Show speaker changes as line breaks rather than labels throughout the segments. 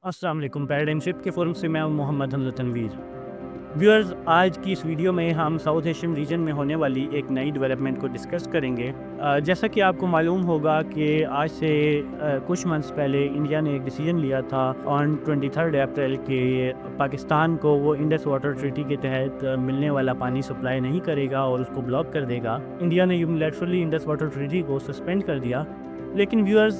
अस्सलाम वालेकुम। Paradigm shift के फोरम से मैं हूं मोहम्मद हमजा तनवीर। व्यूअर्स, आज की इस वीडियो में हम साउथ एशियन रीजन में होने वाली एक नई डेवलपमेंट को डिस्कस करेंगे। जैसा कि आपको मालूम होगा कि आज से कुछ मंथ्स पहले इंडिया ने एक डिसीजन लिया था ऑन 23 अप्रैल के पाकिस्तान को वो इंडस वाटर ट्रीटी के तहत मिलने वाला पानी सप्लाई नहीं करेगा और उसको ब्लॉक कर देगा। इंडिया ने यूनिलैटरली इंडस वाटर ट्रीटी को सस्पेंड कर दिया। लेकिन व्यूअर्स,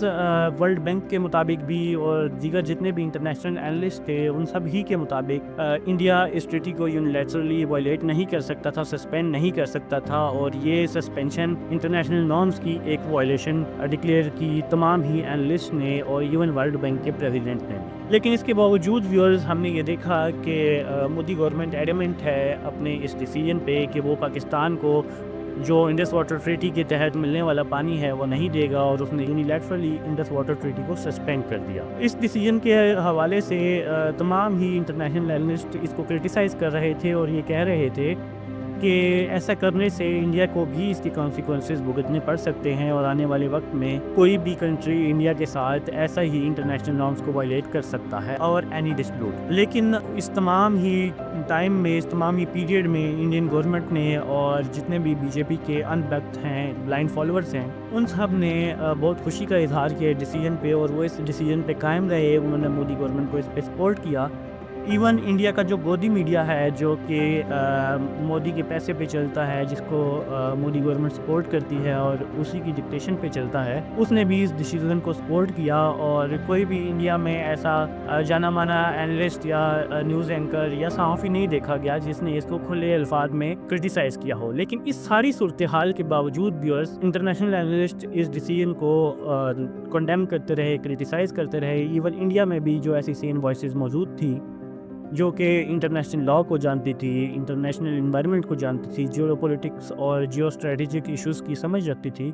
वर्ल्ड बैंक के मुताबिक भी और दीगर जितने भी इंटरनेशनल एनालिस्ट थे उन सब ही के मुताबिक इंडिया इस ट्रीटी को यूनिलैटरली वायलेट नहीं कर सकता था, सस्पेंड नहीं कर सकता था, और ये सस्पेंशन इंटरनेशनल नॉर्म्स की एक वायलेशन डिक्लेयर की तमाम ही एनालिस्ट ने और इवन वर्ल्ड बैंक के प्रेसिडेंट ने भी। लेकिन इसके बावजूद व्यूअर्स, हमने ये देखा कि मोदी गवर्नमेंट एडमेंट है अपने इस डिसीजन पे कि वो पाकिस्तान को जो इंडस वाटर ट्रीटी के तहत मिलने वाला पानी है वो नहीं देगा, और उसने यूनिलैटरली इंडस वाटर ट्रीटी को सस्पेंड कर दिया। इस डिसीजन के हवाले से तमाम ही इंटरनेशनल एनालिस्ट इसको क्रिटिसाइज़ कर रहे थे और ये कह रहे थे कि ऐसा करने से इंडिया को भी इसके कॉन्सिक्वेंसेस भुगतने पड़ सकते हैं और आने वाले वक्त में कोई भी कंट्री इंडिया के साथ ऐसा ही इंटरनेशनल नॉर्म्स को वायलेट कर सकता है और एनी डिस्प्यूट। लेकिन इस तमाम ही टाइम में, इस तमाम ही पीरियड में इंडियन गवर्नमेंट ने और जितने भी बीजेपी के अनभक्त हैं, ब्लाइंड फॉलोअर्स हैं, उन सब ने बहुत खुशी का इजहार किया डिसीजन पे और वो इस डिसीजन पे कायम रहे। उन्होंने मोदी गवर्नमेंट को इस पे सपोर्ट किया। इवन इंडिया का जो गोदी मीडिया है, जो कि मोदी के पैसे पे चलता है, जिसको मोदी गवर्नमेंट सपोर्ट करती है और उसी की डिक्टेशन पे चलता है, उसने भी इस डिसीजन को सपोर्ट किया। और कोई भी इंडिया में ऐसा जाना माना एनालिस्ट या न्यूज़ एंकर या सहाफ़ी नहीं देखा गया जिसने इसको खुले अल्फाज में क्रिटिसाइज़ किया हो। लेकिन इस सारी सूरत हाल के बावजूद व्यूअर्स, इंटरनेशनल एनालिस्ट इस डिसीजन को कंडेम करते रहे, क्रिटिसाइज़ करते रहे। इवन इंडिया में भी जो ऐसी सेम वॉइसेस मौजूद थी जो कि इंटरनेशनल लॉ को जानती थी, इंटरनेशनल एनवायरनमेंट को जानती थी, जियो पॉलिटिक्स और जियो स्ट्रेटेजिक इश्यूज़ की समझ रखती थी,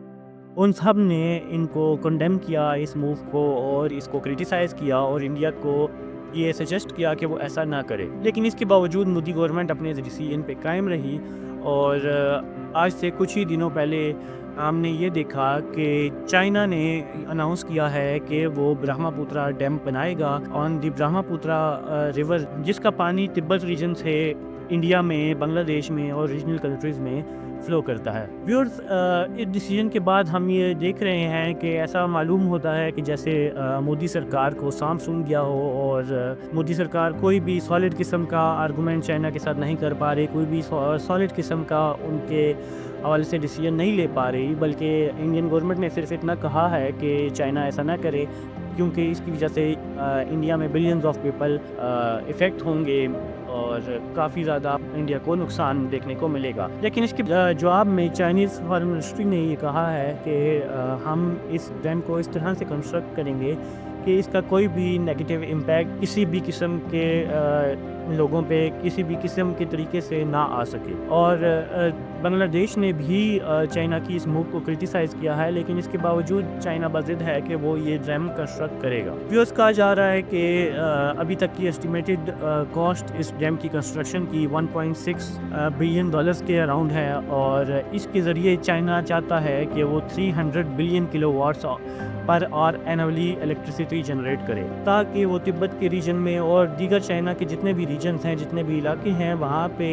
उन सब ने इनको कंडेम किया, इस मूव को, और इसको क्रिटिसाइज़ किया और इंडिया को ये सजेस्ट किया कि वो ऐसा ना करे। लेकिन इसके बावजूद मोदी गवर्नमेंट अपने डिसीजन पे कायम रही। और आज से कुछ ही दिनों पहले हमने ये देखा कि चाइना ने अनाउंस किया है कि वो ब्रह्मपुत्रा डैम बनाएगा ऑन द ब्रह्मपुत्रा रिवर, जिसका पानी तिब्बत रीजन से इंडिया में, बांग्लादेश में और रीजनल कंट्रीज़ में फ़्लो करता है। व्यूअर्स, इस डिसीजन के बाद हम ये देख रहे हैं कि ऐसा मालूम होता है कि जैसे मोदी सरकार को सांप सूंघ गया हो, और मोदी सरकार कोई भी सॉलिड किस्म का आर्गूमेंट चाइना के साथ नहीं कर पा रही, कोई भी सॉलिड किस्म का उनके हवाले से डिसीजन नहीं ले पा रही, बल्कि इंडियन गवर्नमेंट ने सिर्फ इतना कहा है कि चाइना ऐसा ना करे, क्योंकि इसकी वजह से इंडिया में बिलियंस ऑफ पीपल इफ़ेक्ट होंगे और काफ़ी ज़्यादा इंडिया को नुकसान देखने को मिलेगा। लेकिन इसके जवाब में चाइनीज़ फॉरेन मिनिस्ट्री ने ये कहा है कि हम इस डैम को इस तरह से कंस्ट्रक्ट करेंगे कि इसका कोई भी नेगेटिव इम्पैक्ट किसी भी किस्म के लोगों पे किसी भी किस्म के तरीके से ना आ सके। और बांग्लादेश ने भी चाइना की इस मूव को क्रिटिसाइज़ किया है, लेकिन इसके बावजूद चाइना बज़िद है कि वो ये डैम कंस्ट्रक्ट करेगा। व्यूअर्स, कहा जा रहा है कि अभी तक की एस्टिमेटेड कॉस्ट इस डैम की कंस्ट्रक्शन की $1.6 बिलियन के अराउंड है, और इसके ज़रिए चाइना चाहता है कि वो 300 billion kilowatts per hour annually electricity generate करे, ताकि वो तिब्बत के रीजन में और दीगर चाइना के जितने भी रीजन्स हैं, जितने भी इलाके हैं, वहाँ पे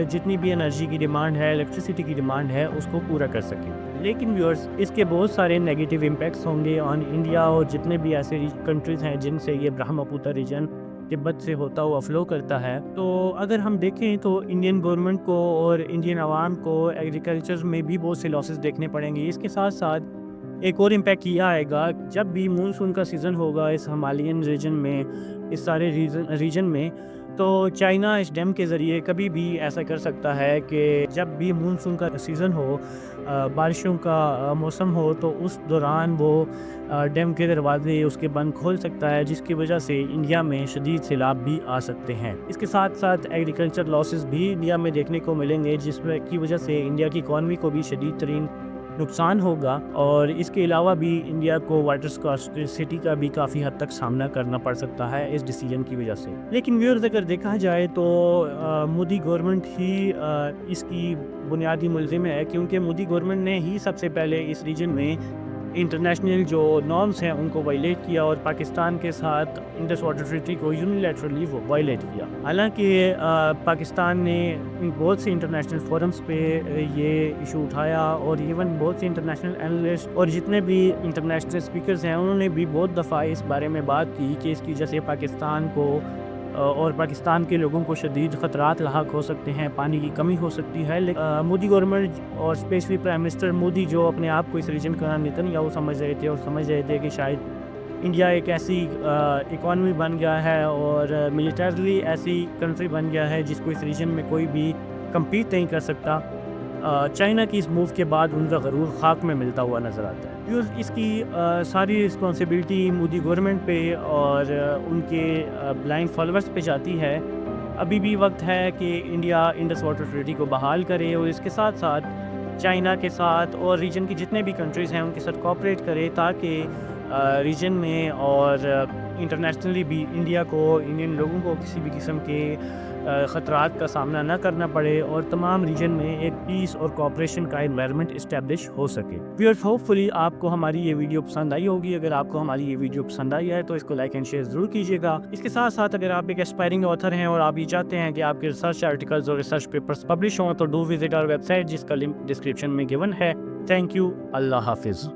जितनी भी एनर्जी की डिमांड है, इलेक्ट्रिसिटी की डिमांड है, उसको पूरा कर सकें। लेकिन व्यूअर्स, इसके बहुत सारे नेगेटिव इम्पैक्ट्स होंगे ऑन इंडिया और जितने भी ऐसे कंट्रीज़ हैं जिनसे ये ब्रह्मपुत्र रीजन तिब्बत से होता हुआ फ़्लो करता है। तो अगर हम देखें तो इंडियन गवर्नमेंट को और इंडियन आवाम को एग्रीकल्चर में भी बहुत से लॉसेस देखने पड़ेंगे। इसके साथ साथ एक और इम्पैक्ट ये आएगा, जब भी मानसून का सीज़न होगा इस हिमालयन रीजन में, इस सारे रीजन में, तो चाइना इस डैम के ज़रिए कभी भी ऐसा कर सकता है कि जब भी मानसून का सीज़न हो, बारिशों का मौसम हो, तो उस दौरान वो डैम के दरवाजे उसके बंद खोल सकता है, जिसकी वजह से इंडिया में शदीद सैलाब भी आ सकते हैं। इसके साथ साथ एग्रीकल्चर लॉसेस भी इंडिया में देखने को मिलेंगे, जिसकी वजह से इंडिया की इकॉनमी को भी शदीद तरीन नुकसान होगा। और इसके अलावा भी इंडिया को वाटर स्कार्सिटी का भी काफ़ी हद तक सामना करना पड़ सकता है इस डिसीजन की वजह से। लेकिन व्यूअर्स, अगर देखा जाए तो मोदी गवर्नमेंट ही इसकी बुनियादी मुल्ज़िम है, क्योंकि मोदी गवर्नमेंट ने ही सबसे पहले इस रीजन में انٹرنیشنل جو نارمس ہیں ان کو وائلیٹ کیا اور پاکستان کے ساتھ انڈس واٹر ٹریٹی کو یونیلیٹرلی وائلیٹ کیا. حالانکہ پاکستان نے بہت سی انٹرنیشنل فورمز پہ یہ ایشو اٹھایا اور ایون بہت سی انٹرنیشنل اینالسٹ اور جتنے بھی انٹرنیشنل اسپیکرز ہیں انہوں نے بھی بہت دفعہ اس بارے میں بات کی کہ اس کی وجہ سے پاکستان کو اور پاکستان کے لوگوں کو شدید خطرات لاحق ہو سکتے ہیں, پانی کی کمی ہو سکتی ہے. لیکن مودی گورنمنٹ اور اسپیشلی پرائم منسٹر مودی جو اپنے آپ کو اس ریجن کا نیتنیاہو سمجھ رہے تھے اور سمجھ رہے تھے کہ شاید انڈیا ایک ایسی اکانومی بن گیا ہے اور ملیٹرلی ایسی کنٹری بن گیا ہے جس کو اس ریجن میں کوئی بھی کمپیٹ نہیں کر سکتا, چائنا کی اس موو کے بعد ان کا غرور خاک میں ملتا ہوا نظر آتا ہے. اس کی ساری رسپانسبلٹی مودی گورنمنٹ پہ اور ان کے بلائنڈ فالوورز پہ جاتی ہے. ابھی بھی وقت ہے کہ انڈیا انڈس واٹر ٹریٹی کو بحال کرے اور اس کے ساتھ ساتھ چائنا کے ساتھ اور ریجن کی جتنے بھی کنٹریز ہیں ان کے ساتھ کوآپریٹ کرے تاکہ ریجن میں اور انٹرنیشنلی بھی انڈیا کو, انڈین لوگوں کو کسی بھی قسم کے خطرات کا سامنا نہ کرنا پڑے اور تمام ریجن میں ایک پیس اور کوآپریشن کا انوائرمنٹ اسٹیبلش ہو سکے. ویئرز ہوپ فلی آپ کو ہماری یہ ویڈیو پسند آئی ہوگی. اگر آپ کو ہماری یہ ویڈیو پسند آئی ہے تو اس کو لائک اینڈ شیئر ضرور کیجیے گا. اس کے ساتھ ساتھ اگر آپ ایک اسپائرنگ آتھر ہیں اور آپ یہ چاہتے ہیں کہ آپ کے ریسرچ آرٹیکلز اور ریسرچ پیپرز پبلش ہوں تو do visit our website جس کا لنک ڈسکرپشن میں گیون ہے. Thank you. اللہ حافظ.